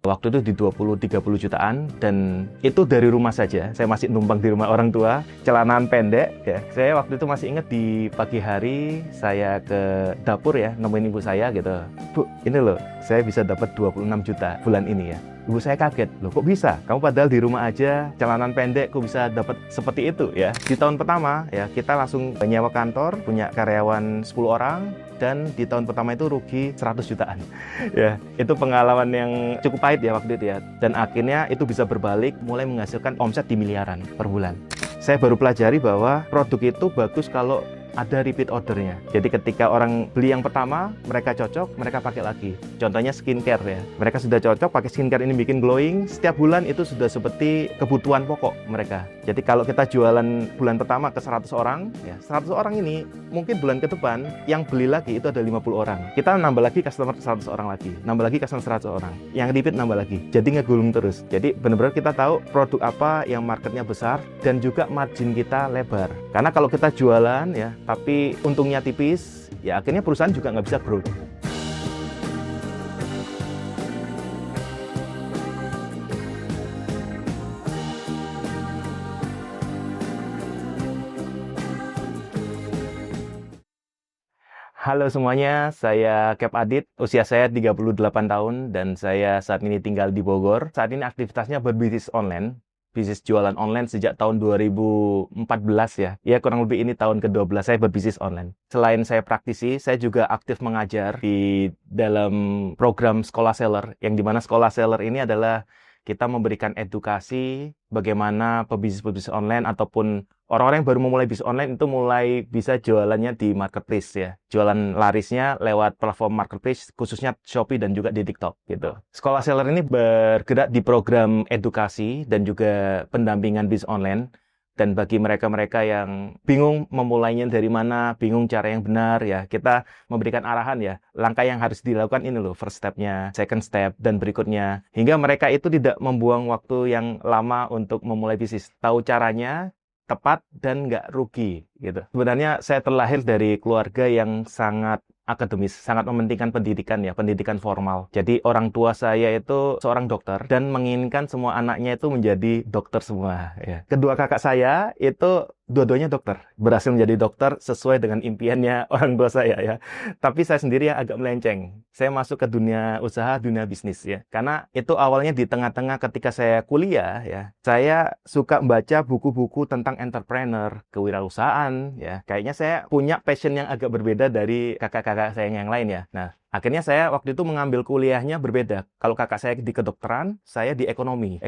Waktu itu di 20-30 jutaan, dan itu dari rumah saja. Saya masih numpang di rumah orang tua, celanaan pendek ya. Saya waktu itu masih ingat di pagi hari saya ke dapur ya, nemuin ibu saya gitu. Bu, ini loh, saya bisa dapat 26 juta bulan ini ya. Ibu saya kaget, loh kok bisa? Kamu padahal di rumah aja, celanaan pendek, kok bisa dapat seperti itu ya? Di tahun pertama ya, kita langsung nyewa kantor, punya karyawan 10 orang, dan di tahun pertama itu rugi 100 jutaan. Ya, itu pengalaman yang cukup pahit ya waktu itu ya. Dan akhirnya itu bisa berbalik, mulai menghasilkan omset di miliaran per bulan. Saya baru pelajari bahwa produk itu bagus kalau ada repeat ordernya. Jadi ketika orang beli yang pertama, mereka cocok, mereka pakai lagi. Contohnya skincare ya. Mereka sudah cocok pakai skincare ini bikin glowing, setiap bulan itu sudah seperti kebutuhan pokok mereka. Jadi kalau kita jualan bulan pertama ke 100 orang, ya 100 orang ini mungkin bulan ke depan yang beli lagi itu ada 50 orang. Kita nambah lagi customer 100 orang lagi, nambah lagi customer 100 orang. Yang repeat nambah lagi. Jadi ngegulung terus. Jadi benar-benar kita tahu produk apa yang marketnya besar dan juga margin kita lebar. Karena kalau kita jualan ya, tapi untungnya tipis, ya akhirnya perusahaan juga nggak bisa growth. Halo semuanya, saya Cap Adit, usia saya 38 tahun, dan saya saat ini tinggal di Bogor. Saat ini aktivitasnya berbisnis online. Bisnis jualan online sejak tahun 2014 ya. Ya kurang lebih ini tahun ke-12 saya berbisnis online. Selain saya praktisi, saya juga aktif mengajar di dalam program Sekolah Seller. Yang dimana Sekolah Seller ini adalah kita memberikan edukasi bagaimana pebisnis online ataupun orang-orang yang baru memulai bisnis online itu mulai bisa jualannya di marketplace ya. Jualan larisnya lewat platform marketplace, khususnya Shopee dan juga di TikTok gitu. Sekolah Seller ini bergerak di program edukasi dan juga pendampingan bisnis online. Dan bagi mereka-mereka yang bingung memulainya dari mana, bingung cara yang benar ya, kita memberikan arahan ya, langkah yang harus dilakukan ini loh, first step-nya, second step, dan berikutnya. Hingga mereka itu tidak membuang waktu yang lama untuk memulai bisnis. Tahu caranya, tepat, dan nggak rugi gitu. Sebenarnya saya terlahir dari keluarga yang sangat akademis, sangat mementingkan pendidikan ya, pendidikan formal. Jadi orang tua saya itu seorang dokter dan menginginkan semua anaknya itu menjadi dokter semua ya. Kedua kakak saya itu dua-duanya dokter, berhasil menjadi dokter sesuai dengan impiannya orang tua saya ya. Tapi saya sendiri yang agak melenceng. Saya masuk ke dunia usaha, dunia bisnis ya. Karena itu awalnya di tengah-tengah ketika saya kuliah ya. Saya suka membaca buku-buku tentang entrepreneur, kewirausahaan ya. Kayaknya saya punya passion yang agak berbeda dari kakak-kakak saya yang lain ya. Nah, akhirnya saya waktu itu mengambil kuliahnya berbeda. Kalau kakak saya di kedokteran, saya di ekonomi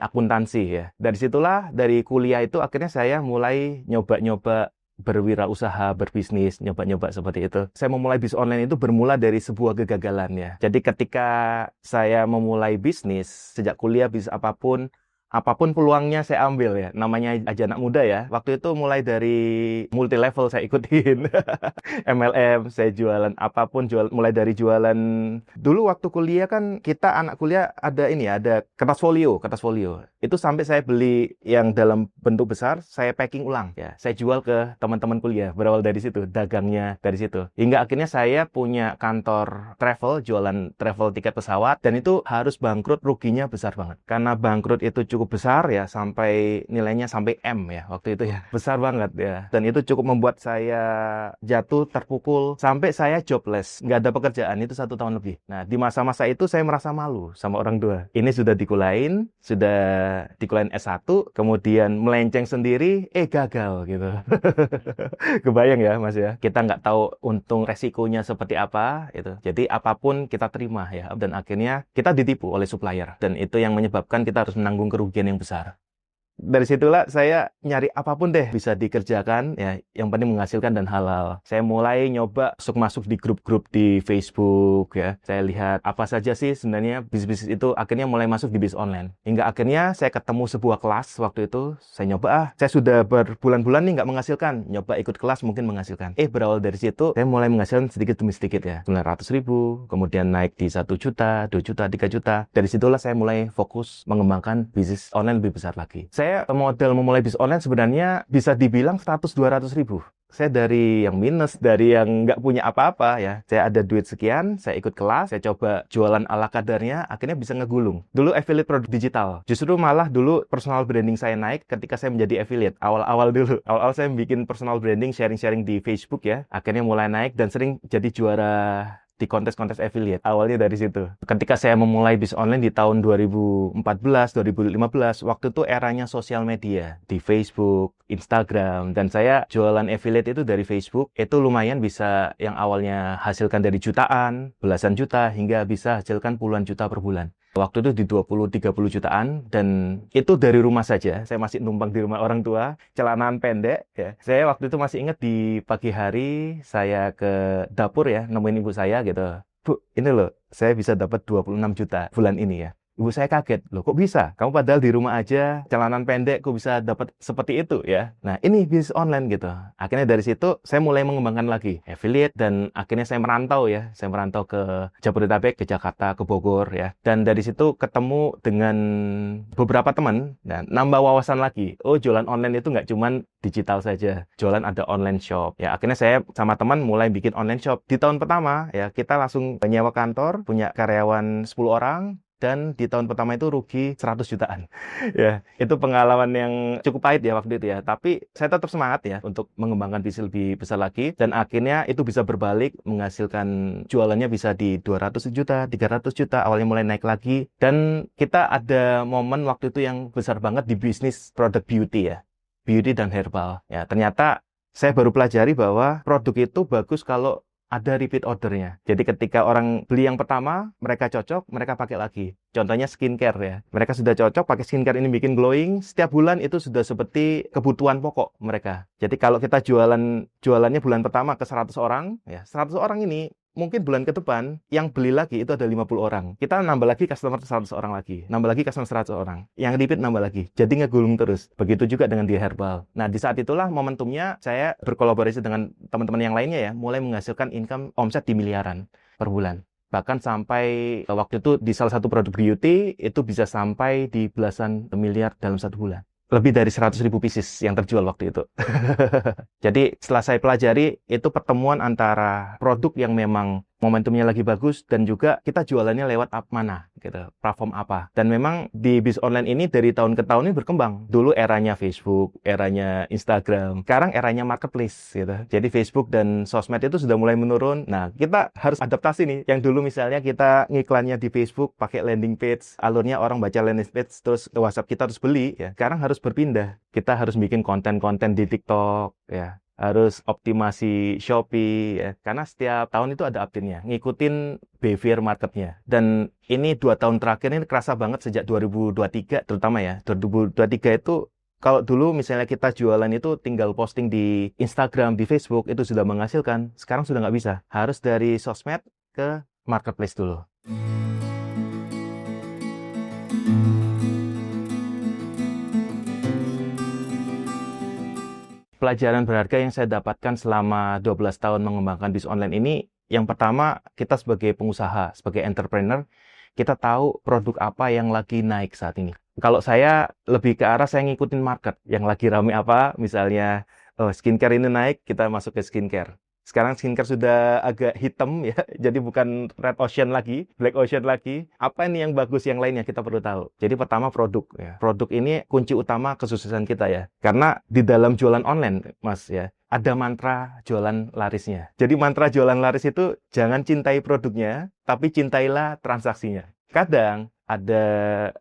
akuntansi ya. Dari situlah, dari kuliah itu akhirnya saya mulai nyoba-nyoba berwirausaha, berbisnis, nyoba-nyoba seperti itu. Saya memulai bisnis online itu bermula dari sebuah kegagalan ya. Jadi ketika saya memulai bisnis, sejak kuliah bisnis apapun peluangnya saya ambil ya. Namanya aja anak muda ya. Waktu itu mulai dari multi level saya ikutin. MLM, saya jualan apapun, mulai dari jualan. Dulu waktu kuliah kan kita anak kuliah ada ini ya, ada kertas folio. Itu sampai saya beli yang dalam bentuk besar, saya packing ulang ya. Saya jual ke teman-teman kuliah. Berawal dari situ, dagangnya dari situ. Hingga akhirnya saya punya kantor travel, jualan travel tiket pesawat, dan itu harus bangkrut, ruginya besar banget. Karena bangkrut itu cukup besar ya, sampai nilainya sampai M ya waktu itu ya, besar banget ya, dan itu cukup membuat saya jatuh, terpukul, sampai saya jobless, nggak ada pekerjaan itu 1 tahun lebih. Nah, di masa-masa itu saya merasa malu sama orang tua. Ini sudah dikulain S1, kemudian melenceng sendiri, gagal gitu. Kebayang ya Mas ya, kita nggak tahu untung resikonya seperti apa itu. Jadi apapun kita terima ya, dan akhirnya kita ditipu oleh supplier, dan itu yang menyebabkan kita harus menanggung kerugian yang besar. Dari situlah saya nyari apapun deh bisa dikerjakan ya, yang penting menghasilkan dan halal. Saya mulai nyoba masuk di grup-grup di Facebook ya. Saya lihat apa saja sih sebenarnya bisnis itu, akhirnya mulai masuk di bisnis online. Hingga akhirnya saya ketemu sebuah kelas waktu itu, saya nyoba saya sudah berbulan-bulan nih nggak menghasilkan, nyoba ikut kelas mungkin menghasilkan. Berawal dari situ saya mulai menghasilkan sedikit demi sedikit ya. 900.000, kemudian naik di 1 juta, 2 juta, 3 juta. Dari situlah saya mulai fokus mengembangkan bisnis online lebih besar lagi. saya modal memulai bisnis online sebenarnya bisa dibilang 100-200 ribu. Saya dari yang minus, dari yang nggak punya apa-apa ya. Saya ada duit sekian, saya ikut kelas, saya coba jualan ala kadarnya, akhirnya bisa ngegulung. Dulu affiliate produk digital. Justru malah dulu personal branding saya naik ketika saya menjadi affiliate. Awal-awal dulu. Awal-awal saya bikin personal branding, sharing-sharing di Facebook ya. Akhirnya mulai naik dan sering jadi juara di kontes-kontes affiliate. Awalnya dari situ. Ketika saya memulai bisnis online di tahun 2014, 2015, waktu itu eranya sosial media. Di Facebook, Instagram, dan saya jualan affiliate itu dari Facebook. Itu lumayan bisa yang awalnya hasilkan dari jutaan, belasan juta, hingga bisa hasilkan puluhan juta per bulan. Waktu itu di 20-30 jutaan, dan itu dari rumah saja. Saya masih numpang di rumah orang tua, celanaan pendek ya. Saya waktu itu masih ingat di pagi hari saya ke dapur ya, nemuin ibu saya gitu. Bu, ini loh, saya bisa dapat 26 juta bulan ini ya. Ibu saya kaget, loh kok bisa? Kamu padahal di rumah aja, celanan pendek, kok bisa dapat seperti itu ya? Nah, ini bisnis online gitu. Akhirnya dari situ, saya mulai mengembangkan lagi affiliate, dan akhirnya saya merantau ya. Saya merantau ke Jabodetabek, ke Jakarta, ke Bogor ya. Dan dari situ ketemu dengan beberapa teman, dan nambah wawasan lagi. Oh, jualan online itu nggak cuman digital saja. Jualan ada online shop. Ya, akhirnya saya sama teman mulai bikin online shop. Di tahun pertama, ya kita langsung nyewa kantor, punya karyawan 10 orang, dan di tahun pertama itu rugi 100 jutaan. Ya, itu pengalaman yang cukup pahit ya waktu itu ya. Tapi saya tetap semangat ya untuk mengembangkan bisnis lebih besar lagi. Dan akhirnya itu bisa berbalik, menghasilkan jualannya bisa di 200 juta, 300 juta, awalnya mulai naik lagi. Dan kita ada momen waktu itu yang besar banget di bisnis produk beauty ya. Beauty dan herbal. Ya, ternyata saya baru pelajari bahwa produk itu bagus kalau ada repeat ordernya. Jadi ketika orang beli yang pertama, mereka cocok, mereka pakai lagi. Contohnya skincare ya. Mereka sudah cocok pakai skincare ini bikin glowing, setiap bulan itu sudah seperti kebutuhan pokok mereka. Jadi kalau kita jualannya bulan pertama ke 100 orang, ya 100 orang ini mungkin bulan ke depan yang beli lagi itu ada 50 orang. Kita nambah lagi customer 100 orang lagi. Nambah lagi customer 100 orang. Yang repeat nambah lagi. Jadi ngegulung terus. Begitu juga dengan di herbal. Nah, di saat itulah momentumnya saya berkolaborasi dengan teman-teman yang lainnya ya, mulai menghasilkan income omset di miliaran per bulan. Bahkan sampai waktu itu di salah satu produk beauty itu bisa sampai di belasan miliar dalam satu bulan. Lebih dari 100.000 pieces yang terjual waktu itu. Jadi setelah saya pelajari, itu pertemuan antara produk yang memang momentumnya lagi bagus, dan juga kita jualannya lewat mana, gitu, platform apa. Dan memang di bisnis online ini dari tahun ke tahun ini berkembang. Dulu eranya Facebook, eranya Instagram, sekarang eranya marketplace, gitu. Jadi Facebook dan sosmed itu sudah mulai menurun. Nah, kita harus adaptasi nih. Yang dulu misalnya kita ngiklannya di Facebook, pakai landing page, alurnya orang baca landing page, terus ke WhatsApp kita harus beli, ya. Sekarang harus berpindah. Kita harus bikin konten-konten di TikTok, ya. Harus optimasi Shopee ya, karena setiap tahun itu ada update-nya, ngikutin behavior marketnya. Dan ini 2 tahun terakhir ini kerasa banget sejak 2023 terutama ya. 2023 itu kalau dulu misalnya kita jualan itu tinggal posting di Instagram, di Facebook itu sudah menghasilkan, sekarang sudah nggak bisa. Harus dari sosmed ke marketplace dulu. Pelajaran berharga yang saya dapatkan selama 12 tahun mengembangkan bisnis online ini, yang pertama, kita sebagai pengusaha, sebagai entrepreneur, kita tahu produk apa yang lagi naik saat ini. Kalau saya lebih ke arah saya ngikutin market, yang lagi rame apa, misalnya skincare ini naik, kita masuk ke skincare. Sekarang skincare sudah agak hitam ya, jadi bukan red ocean lagi, black ocean lagi. Apa ini yang bagus, yang lainnya kita perlu tahu. Jadi pertama produk ya. Produk ini kunci utama kesuksesan kita ya. Karena di dalam jualan online, Mas ya, ada mantra jualan larisnya. Jadi mantra jualan laris itu jangan cintai produknya, tapi cintailah transaksinya. Kadang ada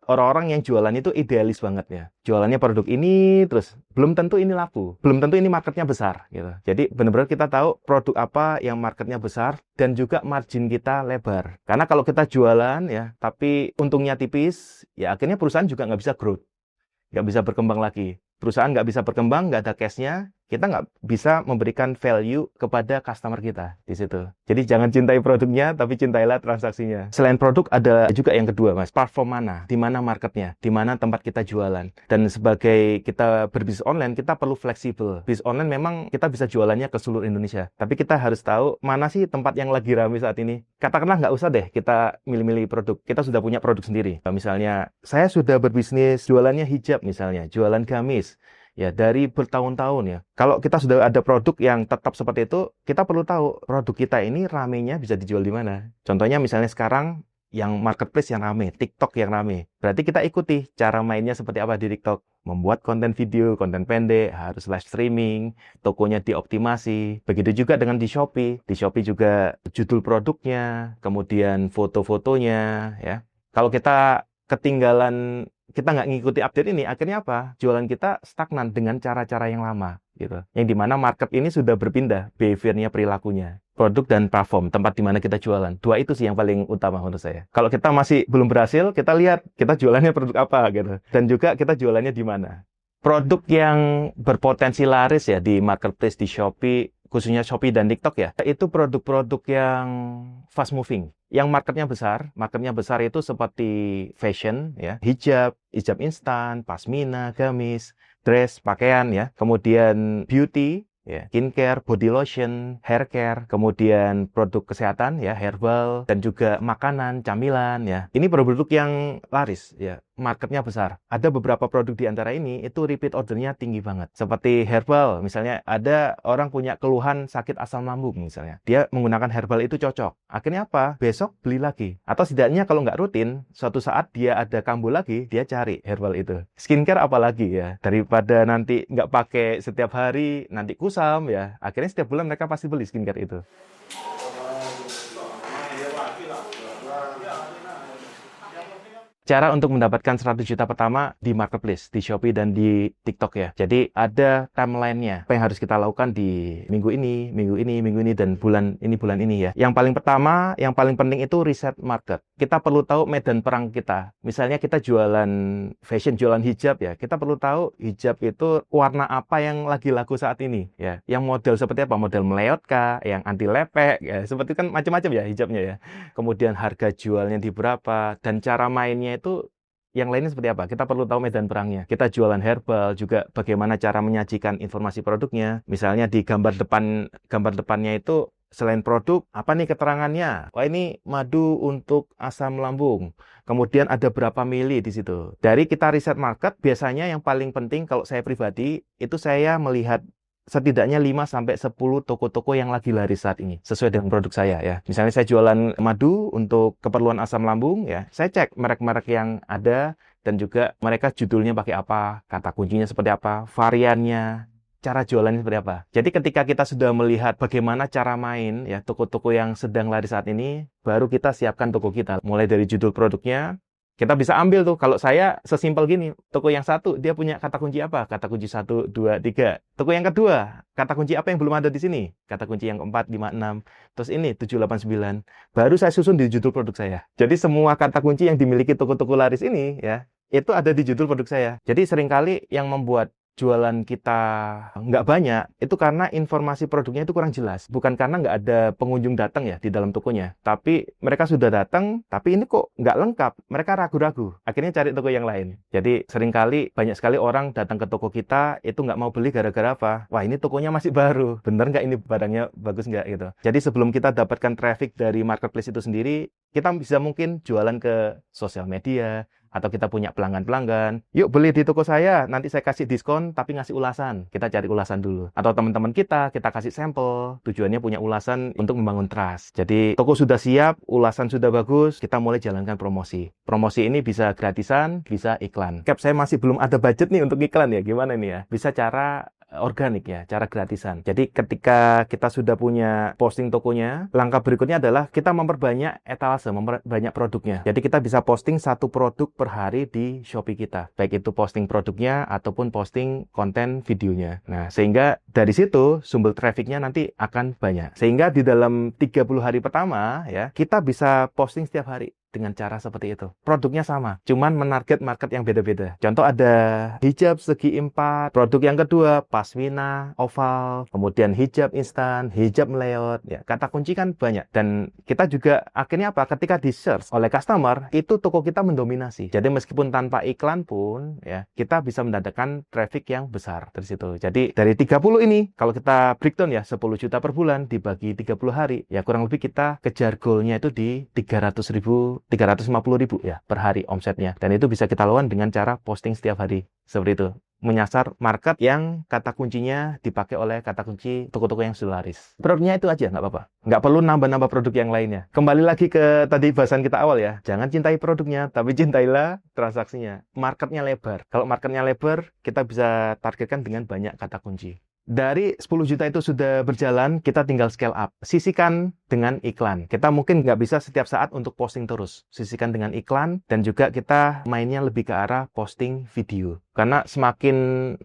orang-orang yang jualan itu idealis banget ya. Jualannya produk ini terus belum tentu ini laku, belum tentu ini marketnya besar gitu. Jadi benar-benar kita tahu produk apa yang marketnya besar dan juga margin kita lebar. Karena kalau kita jualan ya, tapi untungnya tipis, ya akhirnya perusahaan juga nggak bisa growth, nggak bisa berkembang lagi. Perusahaan nggak bisa berkembang, nggak ada cash-nya, kita nggak bisa memberikan value kepada customer kita di situ. Jadi jangan cintai produknya, tapi cintailah transaksinya. Selain produk, ada juga yang kedua, Mas. Platform mana? Di mana marketnya? Di mana tempat kita jualan? Dan sebagai kita berbisnis online, kita perlu fleksibel. Bisnis online memang kita bisa jualannya ke seluruh Indonesia. Tapi kita harus tahu mana sih tempat yang lagi ramai saat ini. Katakanlah nggak usah deh kita milih-milih produk. Kita sudah punya produk sendiri. Misalnya, saya sudah berbisnis jualannya hijab misalnya, jualan gamis. Ya, dari bertahun-tahun ya. Kalau kita sudah ada produk yang tetap seperti itu, kita perlu tahu produk kita ini ramenya bisa dijual di mana. Contohnya misalnya sekarang yang marketplace yang rame, TikTok yang rame. Berarti kita ikuti cara mainnya seperti apa di TikTok. Membuat konten video, konten pendek, harus live streaming, tokonya dioptimasi. Begitu juga dengan di Shopee. Di Shopee juga judul produknya, kemudian foto-fotonya ya. Kalau kita ketinggalan, kita nggak ngikuti update ini, akhirnya apa? Jualan kita stagnan dengan cara-cara yang lama, gitu. Yang dimana market ini sudah berpindah, behavior-nya, perilakunya. Produk dan platform, tempat di mana kita jualan. Dua itu sih yang paling utama menurut saya. Kalau kita masih belum berhasil, kita lihat kita jualannya produk apa, gitu. Dan juga kita jualannya di mana. Produk yang berpotensi laris ya di marketplace, di Shopee, khususnya Shopee dan TikTok ya, itu produk-produk yang fast moving. Yang marketnya besar itu seperti fashion, ya, hijab instan, pasmina, gamis, dress, pakaian, ya, kemudian beauty, ya, skincare, body lotion, hair care, kemudian produk kesehatan, ya, herbal, dan juga makanan, camilan, ya. Ini produk yang laris, ya. Marketnya besar. Ada beberapa produk di antara ini itu repeat ordernya tinggi banget. Seperti herbal, misalnya ada orang punya keluhan sakit asam lambung misalnya. Dia menggunakan herbal itu cocok. Akhirnya apa? Besok beli lagi. Atau setidaknya kalau nggak rutin, suatu saat dia ada kambuh lagi, dia cari herbal itu. Skincare apalagi ya. Daripada nanti nggak pakai setiap hari, nanti kusam ya. Akhirnya setiap bulan mereka pasti beli skincare itu. Cara untuk mendapatkan 100 juta pertama di marketplace, di Shopee dan di TikTok ya. Jadi ada timeline-nya. Apa yang harus kita lakukan di minggu ini, dan bulan ini ya. Yang paling pertama, yang paling penting itu riset market. Kita perlu tahu medan perang kita. Misalnya kita jualan fashion, jualan hijab ya. Kita perlu tahu hijab itu warna apa yang lagi laku saat ini ya. Yang model seperti apa? Model meleot kah? Yang anti lepek ya. Seperti kan macam-macam ya hijabnya ya. Kemudian harga jualnya di berapa dan cara mainnya itu yang lainnya seperti apa? Kita perlu tahu medan perangnya. Kita jualan herbal juga bagaimana cara menyajikan informasi produknya. Misalnya di gambar depannya itu selain produk, apa nih keterangannya? Wah, ini madu untuk asam lambung. Kemudian ada berapa mili di situ. Dari kita riset market, biasanya yang paling penting kalau saya pribadi itu saya melihat setidaknya 5-10 toko-toko yang lagi laris saat ini sesuai dengan produk saya ya. Misalnya saya jualan madu untuk keperluan asam lambung ya. Saya cek merek-merek yang ada dan juga mereka judulnya pakai apa, kata kuncinya seperti apa, variannya, cara jualannya seperti apa. Jadi ketika kita sudah melihat bagaimana cara main ya toko-toko yang sedang laris saat ini, baru kita siapkan toko kita. Mulai dari judul produknya, kita bisa ambil tuh, kalau saya sesimpel gini, toko yang satu, dia punya kata kunci apa? Kata kunci 1, 2, 3. Toko yang kedua, kata kunci apa yang belum ada di sini? Kata kunci yang keempat, 5, 6. Terus ini, 7, 8, 9. Baru saya susun di judul produk saya. Jadi semua kata kunci yang dimiliki toko-toko laris ini, ya, itu ada di judul produk saya. Jadi seringkali yang membuat jualan kita nggak banyak, itu karena informasi produknya itu kurang jelas. Bukan karena nggak ada pengunjung datang ya di dalam tokonya. Tapi mereka sudah datang, tapi ini kok nggak lengkap. Mereka ragu-ragu. Akhirnya cari toko yang lain. Jadi seringkali banyak sekali orang datang ke toko kita, itu nggak mau beli gara-gara apa? Wah, ini tokonya masih baru. Bener nggak ini barangnya bagus nggak gitu. Jadi sebelum kita dapatkan traffic dari marketplace itu sendiri, kita bisa mungkin jualan ke sosial media, atau kita punya pelanggan-pelanggan, yuk beli di toko saya, nanti saya kasih diskon, tapi ngasih ulasan. Kita cari ulasan dulu. Atau teman-teman kita kasih sampel. Tujuannya punya ulasan untuk membangun trust. Jadi, toko sudah siap, ulasan sudah bagus, kita mulai jalankan promosi. Promosi ini bisa gratisan, bisa iklan. Cap, saya masih belum ada budget nih untuk iklan ya, gimana nih ya? Bisa cara organik ya, cara gratisan. Jadi ketika kita sudah punya posting tokonya, langkah berikutnya adalah kita memperbanyak etalase, memperbanyak produknya. Jadi kita bisa posting satu produk per hari di Shopee kita. Baik itu posting produknya ataupun posting konten videonya. Nah, sehingga dari situ sumber trafficnya nanti akan banyak. Sehingga di dalam 30 hari pertama ya, kita bisa posting setiap hari. dengan cara seperti itu. Produknya sama, cuman menarget market yang beda-beda. Contoh ada hijab segi 4, produk yang kedua pasmina, oval, kemudian hijab instan, hijab meleot. Ya, kata kunci kan banyak. Dan kita juga akhirnya apa? Ketika di search oleh customer, itu toko kita mendominasi. Jadi meskipun tanpa iklan pun, ya kita bisa mendapatkan traffic yang besar dari situ. Jadi dari 30 ini, kalau kita breakdown ya 10 juta per bulan dibagi 30 hari, ya kurang lebih kita kejar goalnya itu di 300.000, 350.000 ya per hari omsetnya. Dan itu bisa kita lakukan dengan cara posting setiap hari. Seperti itu. Menyasar market yang kata kuncinya dipakai oleh kata kunci toko-toko yang sudah laris. Produknya itu aja, nggak apa-apa. Nggak perlu nambah-nambah produk yang lainnya. Kembali lagi ke tadi bahasan kita awal ya. Jangan cintai produknya, tapi cintailah transaksinya. Marketnya lebar. Kalau marketnya lebar, kita bisa targetkan dengan banyak kata kunci. Dari 10 juta itu sudah berjalan, kita tinggal scale up. Sisihkan dengan iklan. Kita mungkin nggak bisa setiap saat untuk posting terus. Sisihkan dengan iklan, dan juga kita mainnya lebih ke arah posting video. Karena semakin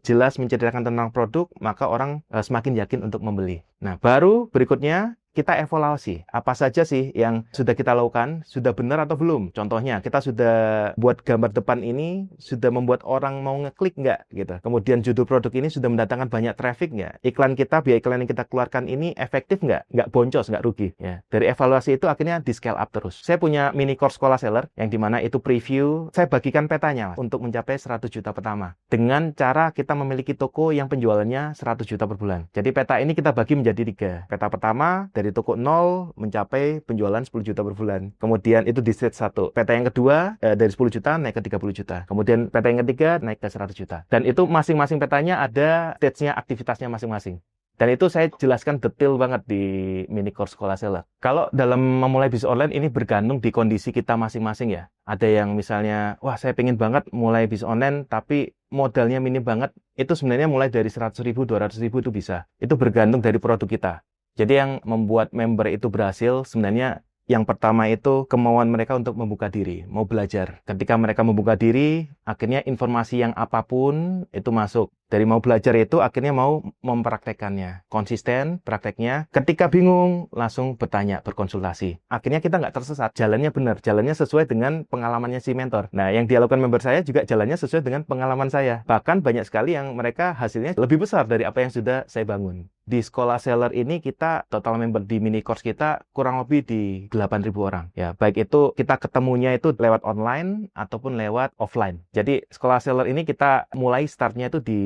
jelas menceritakan tentang produk, maka orang semakin yakin untuk membeli. Nah, baru berikutnya, kita evaluasi. Apa saja sih yang sudah kita lakukan, sudah benar atau belum? Contohnya, kita sudah buat gambar depan ini, sudah membuat orang mau ngeklik nggak? Gitu. Kemudian judul produk ini sudah mendatangkan banyak traffic nggak? Iklan kita, biaya iklan yang kita keluarkan ini efektif nggak? Nggak boncos, nggak rugi. Ya. Dari evaluasi itu akhirnya di scale up terus. Saya punya mini course Sekolah Seller, yang dimana itu preview, saya bagikan petanya untuk mencapai 100 juta pertama. Dengan cara kita memiliki toko yang penjualannya 100 juta per bulan. Jadi peta ini kita bagi menjadi 3. Peta pertama, dari toko 0 mencapai penjualan 10 juta per bulan. Kemudian itu di stage 1. Peta yang kedua dari 10 juta naik ke 30 juta. Kemudian peta yang ketiga naik ke 100 juta. Dan itu masing-masing petanya ada stage-nya, aktivitasnya masing-masing. Dan itu saya jelaskan detail banget di mini course Sekolah Seller. Kalau dalam memulai bisnis online ini bergantung di kondisi kita masing-masing ya. Ada yang misalnya, wah saya pengen banget mulai bisnis online tapi modalnya minim banget. Itu sebenarnya mulai dari 100.000, 200.000 itu bisa. Itu bergantung dari produk kita. Jadi yang membuat member itu berhasil sebenarnya yang pertama itu kemauan mereka untuk membuka diri, mau belajar. Ketika mereka membuka diri, akhirnya informasi yang apapun itu masuk. Dari mau belajar itu akhirnya mau mempraktekannya. Konsisten prakteknya. Ketika bingung, langsung bertanya, berkonsultasi. Akhirnya kita nggak tersesat. Jalannya benar. Jalannya sesuai dengan pengalamannya si mentor. Nah, yang dilakukan member saya juga jalannya sesuai dengan pengalaman saya. Bahkan banyak sekali yang mereka hasilnya lebih besar dari apa yang sudah saya bangun. Di Sekolah Seller ini kita total member di mini course kita kurang lebih di 8.000 orang. Ya, baik itu kita ketemunya itu lewat online ataupun lewat offline. Jadi Sekolah Seller ini kita mulai startnya itu di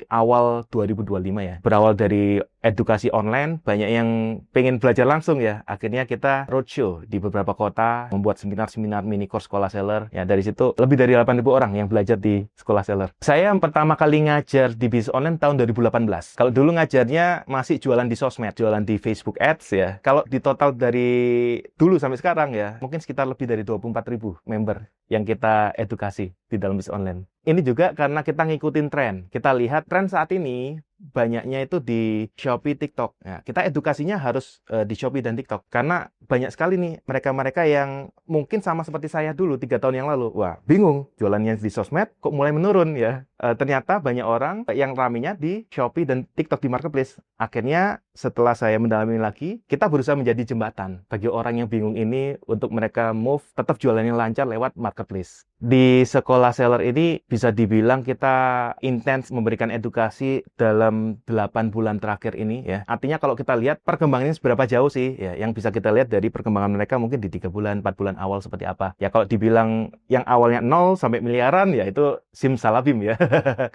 awal 2025 ya. Berawal dari edukasi online, banyak yang pengen belajar langsung ya. Akhirnya kita roadshow di beberapa kota, membuat seminar-seminar mini course Sekolah Seller. Ya, dari situ lebih dari 8.000 orang yang belajar di Sekolah Seller. Saya yang pertama kali ngajar di bisnis online tahun 2018. Kalau dulu ngajarnya masih jualan di sosmed, jualan di Facebook Ads ya. Kalau di total dari dulu sampai sekarang ya, mungkin sekitar lebih dari 24.000 member yang kita edukasi di dalam bisnis online. Ini juga karena kita ngikutin tren. Kita lihat tren saat ini banyaknya itu di Shopee, TikTok. Nah, kita edukasinya harus di Shopee dan TikTok. Karena banyak sekali nih mereka-mereka yang mungkin sama seperti saya dulu 3 tahun yang lalu. Wah, bingung jualannya di sosmed kok mulai menurun ya. Ternyata banyak orang yang ramenya di Shopee dan TikTok di marketplace. Akhirnya setelah saya mendalami lagi, kita berusaha menjadi jembatan bagi orang yang bingung ini untuk mereka move tetap jualannya lancar lewat marketplace. Di Sekolah Seller ini bisa dibilang kita intens memberikan edukasi dalam 8 bulan terakhir ini ya. Artinya kalau kita lihat perkembangannya seberapa jauh sih ya, yang bisa kita lihat dari perkembangan mereka mungkin di 3 bulan, 4 bulan awal seperti apa. Ya kalau dibilang yang awalnya 0 sampai miliaran ya itu simsalabim ya.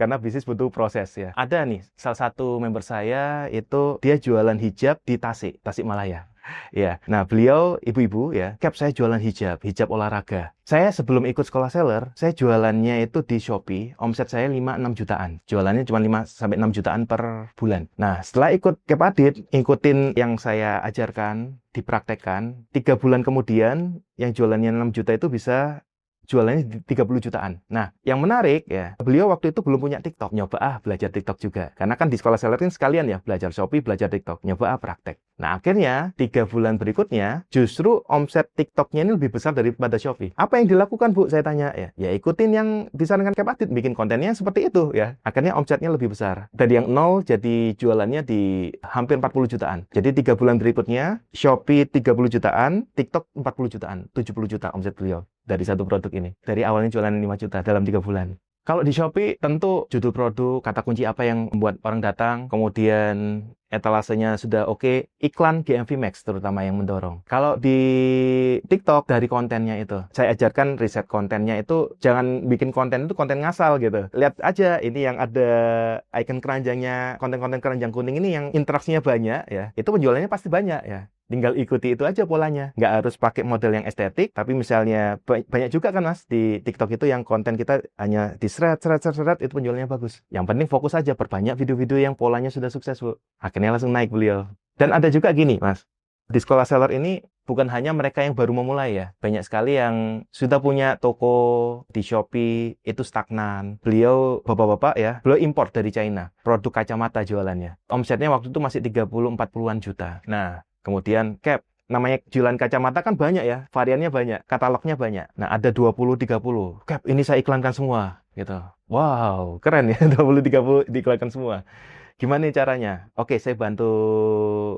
Karena bisnis butuh proses ya. Ada nih salah satu member saya itu dia jualan hijab di Tasikmalaya. Ya, nah beliau ibu-ibu ya, Cap saya jualan hijab olahraga. Saya sebelum ikut Sekolah Seller, saya jualannya itu di Shopee, omset saya 5-6 jutaan. Jualannya cuma 5-6 jutaan per bulan. Nah, setelah ikut Cap Adit, ikutin yang saya ajarkan, dipraktekkan, 3 bulan kemudian yang jualannya 6 juta itu bisa jualannya di 30 jutaan. Nah, yang menarik ya, beliau waktu itu belum punya TikTok. Nyoba belajar TikTok juga. Karena kan di sekolah seller ini sekalian ya, belajar Shopee, belajar TikTok. Nyoba praktek. Nah, akhirnya 3 bulan berikutnya, justru omset TikToknya ini lebih besar daripada Shopee. Apa yang dilakukan, Bu? Saya tanya ya. Ya ikutin yang disarankan Cap Adit, bikin kontennya seperti itu ya. Akhirnya omsetnya lebih besar. Dari yang nol jadi jualannya di hampir 40 jutaan. Jadi 3 bulan berikutnya, Shopee 30 jutaan, TikTok 40 jutaan, 70 juta omset beliau dari satu produk ini. Dari awalnya jualan 5 juta dalam 3 bulan. Kalau di Shopee, tentu judul produk, kata kunci apa yang membuat orang datang, kemudian etalasenya sudah oke, iklan GMV Max terutama yang mendorong. Kalau di TikTok, dari kontennya itu, saya ajarkan riset kontennya itu, jangan bikin konten itu konten ngasal gitu. Lihat aja, ini yang ada icon keranjangnya, konten-konten keranjang kuning ini yang interaksinya banyak ya, itu penjualannya pasti banyak ya. Tinggal ikuti itu aja polanya. Nggak harus pakai model yang estetik, tapi misalnya banyak juga kan Mas di TikTok itu yang konten kita hanya di seret, itu penjualannya bagus. Yang penting fokus aja, perbanyak video-video yang polanya sudah sukses, Bu. Akhirnya langsung naik beliau. Dan ada juga gini, Mas. Di sekolah seller ini bukan hanya mereka yang baru memulai ya. Banyak sekali yang sudah punya toko di Shopee, itu stagnan. Beliau, bapak-bapak ya, beliau import dari China. Produk kacamata jualannya. Omsetnya waktu itu masih 30-40-an juta. Nah, kemudian Cap, namanya jualan kacamata kan banyak ya, variannya banyak, katalognya banyak. Nah, ada 20-30. Cap, ini saya iklankan semua, gitu. Wow, keren ya, 20-30 diiklankan semua. Gimana nih caranya? Oke, saya bantu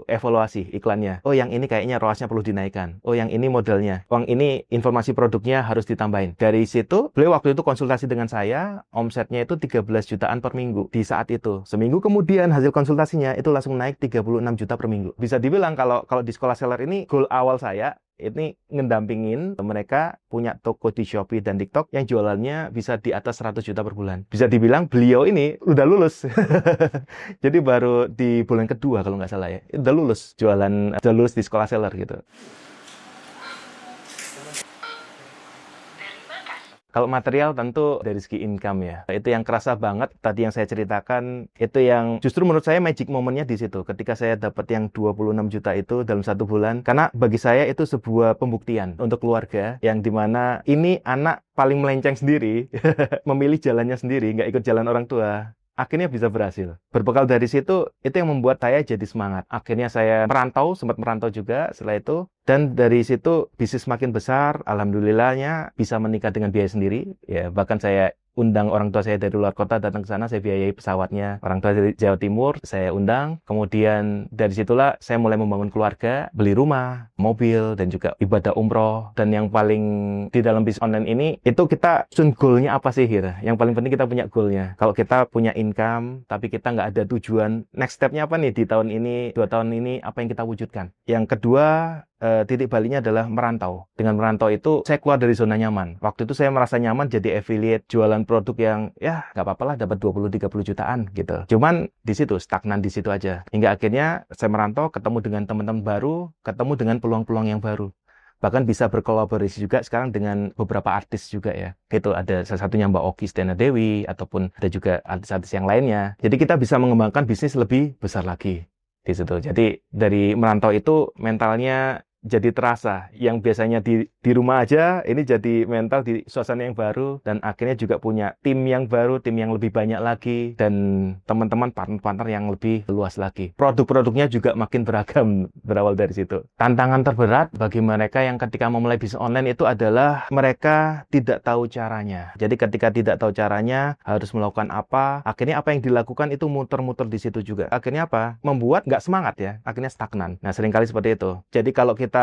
evaluasi iklannya. Oh, yang ini kayaknya ROAS-nya perlu dinaikkan. Oh, yang ini modelnya. Oh, yang ini informasi produknya harus ditambahin. Dari situ, beliau waktu itu konsultasi dengan saya, omsetnya itu 13 jutaan per minggu di saat itu. Seminggu kemudian hasil konsultasinya itu langsung naik 36 juta per minggu. Bisa dibilang kalau di sekolah seller ini, goal awal saya ini ngedampingin mereka punya toko di Shopee dan TikTok yang jualannya bisa di atas 100 juta per bulan. Bisa dibilang beliau ini udah lulus. Jadi baru di bulan kedua kalau nggak salah ya. Udah lulus jualan, udah lulus di sekolah seller gitu. Kalau material tentu dari segi income ya. Itu yang kerasa banget tadi yang saya ceritakan, itu yang justru menurut saya magic momennya di situ. Ketika saya dapat yang 26 juta itu dalam 1 bulan. Karena bagi saya itu sebuah pembuktian untuk keluarga yang dimana ini anak paling melenceng sendiri, memilih jalannya sendiri, nggak ikut jalan orang tua. Akhirnya bisa berhasil. Berbekal dari situ, itu yang membuat saya jadi semangat. Akhirnya saya merantau, sempat merantau juga setelah itu. Dan dari situ bisnis makin besar, alhamdulillahnya bisa menikah dengan biaya sendiri. Ya, bahkan saya undang orang tua saya dari luar kota datang ke sana, saya biayai pesawatnya. Orang tua dari Jawa Timur, saya undang. Kemudian dari situlah saya mulai membangun keluarga, beli rumah, mobil, dan juga ibadah umroh. Dan yang paling di dalam bisnis online ini, itu kita sun goalnya apa sih gitu. Yang paling penting kita punya goalnya. Kalau kita punya income, tapi kita nggak ada tujuan, next stepnya apa nih di tahun ini, 2 tahun ini, apa yang kita wujudkan. Yang kedua, titik baliknya adalah merantau. Dengan merantau itu, saya keluar dari zona nyaman. Waktu itu saya merasa nyaman jadi affiliate, jualan produk yang, ya nggak apa-apa lah dapat 20-30 jutaan gitu. Cuman di situ, stagnan di situ aja. Hingga akhirnya saya merantau, ketemu dengan teman-teman baru, ketemu dengan peluang-peluang yang baru. Bahkan bisa berkolaborasi juga sekarang dengan beberapa artis juga ya. Itu ada salah satunya Mbak Oki Setiana Dewi, ataupun ada juga artis-artis yang lainnya. Jadi kita bisa mengembangkan bisnis lebih besar lagi di situ. Jadi dari merantau itu mentalnya jadi terasa. Yang biasanya di rumah aja, ini jadi mental di suasana yang baru. Dan akhirnya juga punya tim yang baru, tim yang lebih banyak lagi. Dan teman-teman partner-partner yang lebih luas lagi. Produk-produknya juga makin beragam berawal dari situ. Tantangan terberat bagi mereka yang ketika memulai bisnis online itu adalah mereka tidak tahu caranya. Jadi ketika tidak tahu caranya, harus melakukan apa. Akhirnya apa yang dilakukan itu muter-muter di situ juga. Akhirnya apa? Membuat nggak semangat ya. Akhirnya stagnan. Nah, seringkali seperti itu. Jadi kalau kita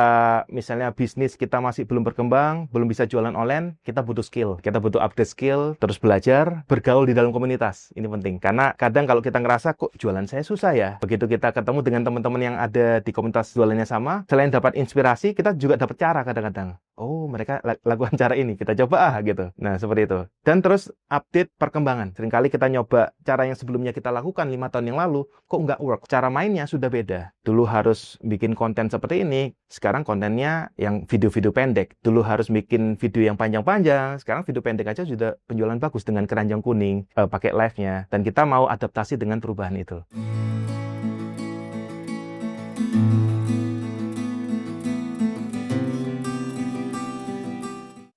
misalnya bisnis kita masih belum berkembang, belum bisa jualan online, kita butuh skill. Kita butuh update skill, terus belajar, bergaul di dalam komunitas. Ini penting. Karena kadang kalau kita ngerasa, kok jualan saya susah ya. Begitu kita ketemu dengan teman-teman yang ada di komunitas jualannya sama, selain dapat inspirasi, kita juga dapat cara kadang-kadang. Oh, mereka lakukan cara ini, kita coba gitu. Nah, seperti itu. Dan terus update perkembangan. Seringkali kita nyoba cara yang sebelumnya kita lakukan 5 tahun yang lalu, kok nggak work. Cara mainnya sudah beda. Dulu harus bikin konten seperti ini, sekarang kontennya yang video-video pendek. Dulu harus bikin video yang panjang-panjang, sekarang video pendek aja sudah penjualan bagus dengan keranjang kuning, pakai live-nya. Dan kita mau adaptasi dengan perubahan itu.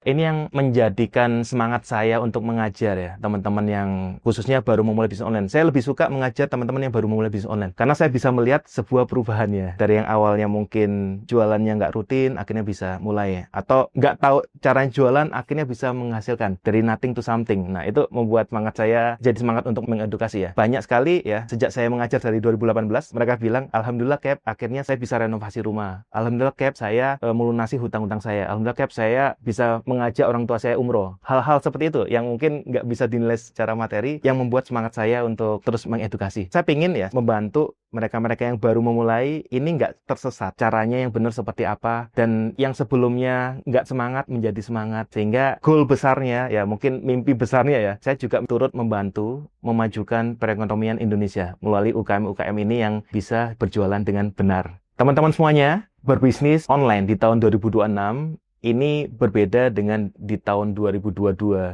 Ini yang menjadikan semangat saya untuk mengajar ya, teman-teman yang khususnya baru memulai bisnis online. Saya lebih suka mengajar teman-teman yang baru memulai bisnis online, karena saya bisa melihat sebuah perubahannya. Dari yang awalnya mungkin jualannya nggak rutin, akhirnya bisa mulai. Atau nggak tahu cara jualan, akhirnya bisa menghasilkan. Dari nothing to something. Nah, itu membuat semangat saya jadi semangat untuk mengedukasi ya. Banyak sekali ya, sejak saya mengajar dari 2018, mereka bilang, Alhamdulillah Cap, akhirnya saya bisa renovasi rumah. Alhamdulillah Cap, saya melunasi hutang-hutang saya. Alhamdulillah Cap, saya bisa mengajak orang tua saya umroh. Hal-hal seperti itu yang mungkin nggak bisa dinilai secara materi, yang membuat semangat saya untuk terus mengedukasi. Saya ingin ya membantu mereka-mereka yang baru memulai ini nggak tersesat. Caranya yang benar seperti apa, dan yang sebelumnya nggak semangat menjadi semangat. Sehingga goal besarnya ya, mungkin mimpi besarnya ya, saya juga turut membantu memajukan perekonomian Indonesia melalui UKM-UKM ini yang bisa berjualan dengan benar. Teman-teman semuanya, berbisnis online di tahun 2026 ini berbeda dengan di tahun 2022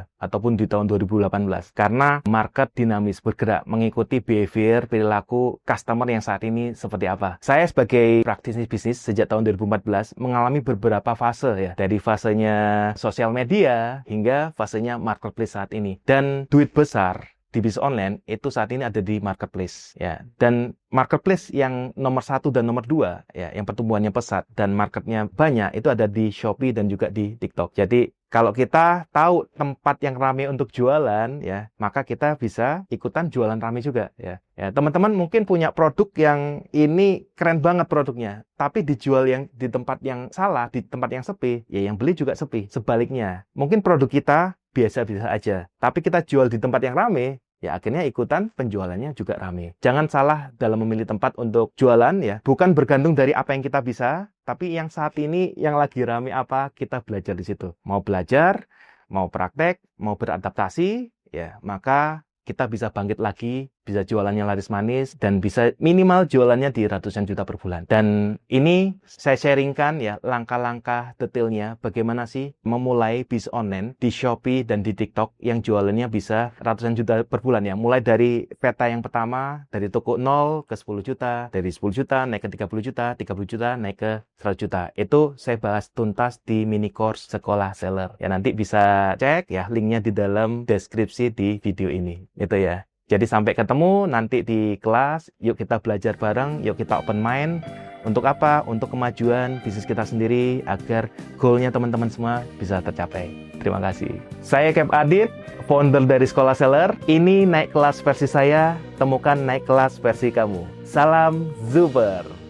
ataupun di tahun 2018 karena market dinamis bergerak mengikuti behavior perilaku customer yang saat ini seperti apa. Saya sebagai praktisi bisnis sejak tahun 2014 mengalami beberapa fase ya, dari fasenya sosial media hingga fasenya marketplace saat ini. Dan duit besar di bisnis online itu saat ini ada di marketplace ya, dan marketplace yang nomor 1 dan nomor 2 ya, yang pertumbuhannya pesat dan marketnya banyak itu ada di Shopee dan juga di TikTok. Jadi kalau kita tahu tempat yang ramai untuk jualan ya, maka kita bisa ikutan jualan ramai juga ya. Ya, teman-teman mungkin punya produk yang ini keren banget produknya, tapi dijual yang di tempat yang salah, di tempat yang sepi, ya yang beli juga sepi. Sebaliknya, mungkin produk kita biasa-biasa aja, tapi kita jual di tempat yang ramai, ya akhirnya ikutan penjualannya juga rame. Jangan salah dalam memilih tempat untuk jualan ya, bukan bergantung dari apa yang kita bisa, tapi yang saat ini yang lagi rame apa, kita belajar di situ. Mau belajar, mau praktek, mau beradaptasi, ya maka kita bisa bangkit lagi, bisa jualannya laris manis, dan bisa minimal jualannya di ratusan juta per bulan. Dan ini saya sharingkan ya langkah-langkah detailnya bagaimana sih memulai bisnis online di Shopee dan di TikTok yang jualannya bisa ratusan juta per bulan ya. Mulai dari peta yang pertama, dari toko 0 ke 10 juta, dari 10 juta naik ke 30 juta, 30 juta naik ke 100 juta. Itu saya bahas tuntas di mini course Sekolah Seller. Ya nanti bisa cek ya linknya di dalam deskripsi di video ini. Itu ya. Jadi sampai ketemu nanti di kelas, yuk kita belajar bareng, yuk kita open mind. Untuk apa? Untuk kemajuan bisnis kita sendiri agar goalnya teman-teman semua bisa tercapai. Terima kasih. Saya Cap Adit, founder dari Sekolah Seller. Ini naik kelas versi saya, temukan naik kelas versi kamu. Salam Zuber.